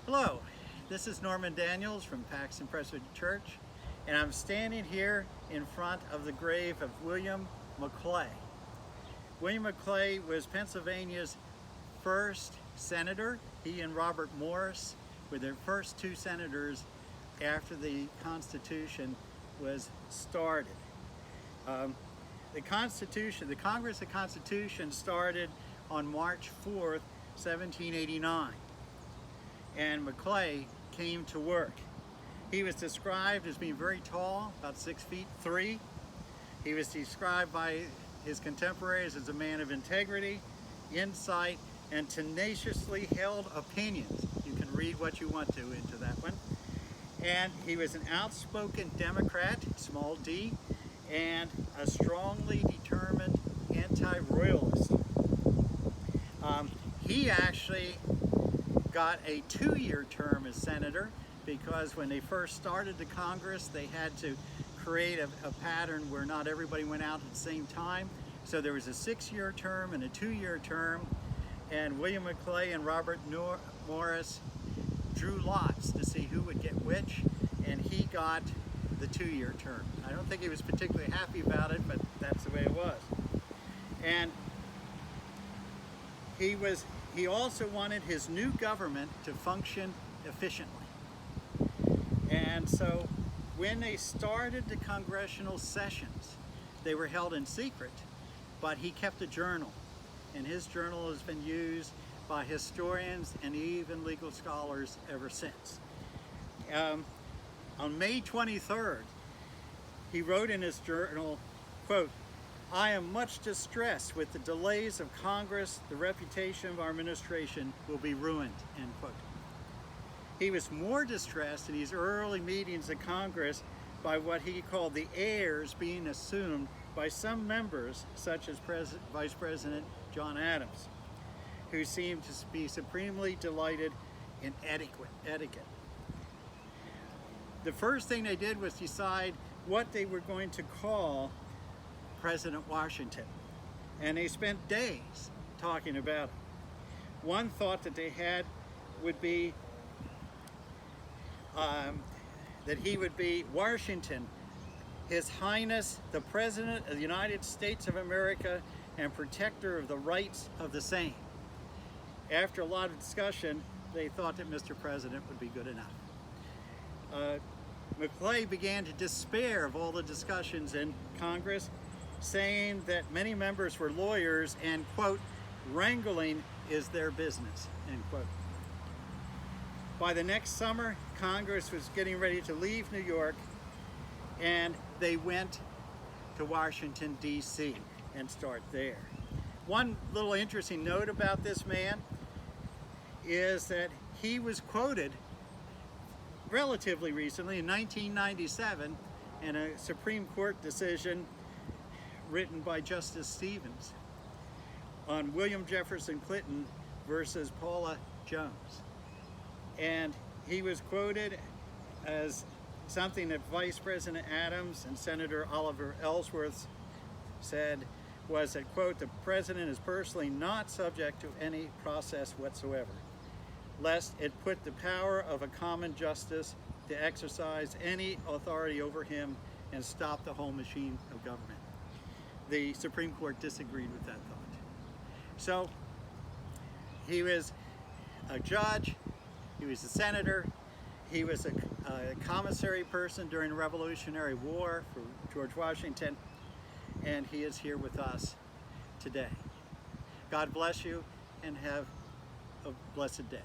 Hello, this is Norman Daniels from Paxton Presbyterian Church, and I'm standing here in front of the grave of William Maclay. William Maclay was Pennsylvania's first senator. He and Robert Morris were the first two senators after the Constitution was started. The Congress of Constitution started on March 4th, 1789. And Maclay came to work. He was described as being very tall, about 6'3". He was described by his contemporaries as a man of integrity, insight, and tenaciously held opinions. You can read what you want to into that one. And he was an outspoken Democrat, small d, and a strongly determined anti-royalist. He actually got a 2-year term as senator because when they first started the Congress, they had to create a pattern where not everybody went out at the same time. So there was a 6-year term and a 2-year term, and William Maclay and Robert Morris drew lots to see who would get which, and he got the 2-year term. I don't think he was particularly happy about it, but that's the way it was. And he also wanted his new government to function efficiently. And so when they started the congressional sessions, they were held in secret, but he kept a journal. And his journal has been used by historians and even legal scholars ever since. On May 23rd, he wrote in his journal, quote, "I am much distressed with the delays of Congress. The reputation of our administration will be ruined," end quote. He was more distressed in these early meetings of Congress by what he called the airs being assumed by some members, such as Vice President John Adams, who seemed to be supremely delighted in etiquette. The first thing they did was decide what they were going to call President Washington, and they spent days talking about it. One thought that they had would be that he would be Washington, His Highness the President of the United States of America and protector of the rights of the same. After a lot of discussion, they thought that Mr. President would be good enough. Maclay began to despair of all the discussions in Congress, saying that many members were lawyers and, quote, "wrangling is their business," end quote. By the next summer, Congress was getting ready to leave New York, and they went to Washington, D.C. and start there. One little interesting note about this man is that he was quoted relatively recently in 1997 in a Supreme Court decision written by Justice Stevens on William Jefferson Clinton versus Paula Jones. And he was quoted as something that Vice President Adams and Senator Oliver Ellsworth said was that, quote, "The president is personally not subject to any process whatsoever, lest it put the power of a common justice to exercise any authority over him and stop the whole machine of government." The Supreme Court disagreed with that thought. So he was a judge, he was a senator, he was a commissary person during the Revolutionary War for George Washington, and he is here with us today. God bless you and have a blessed day.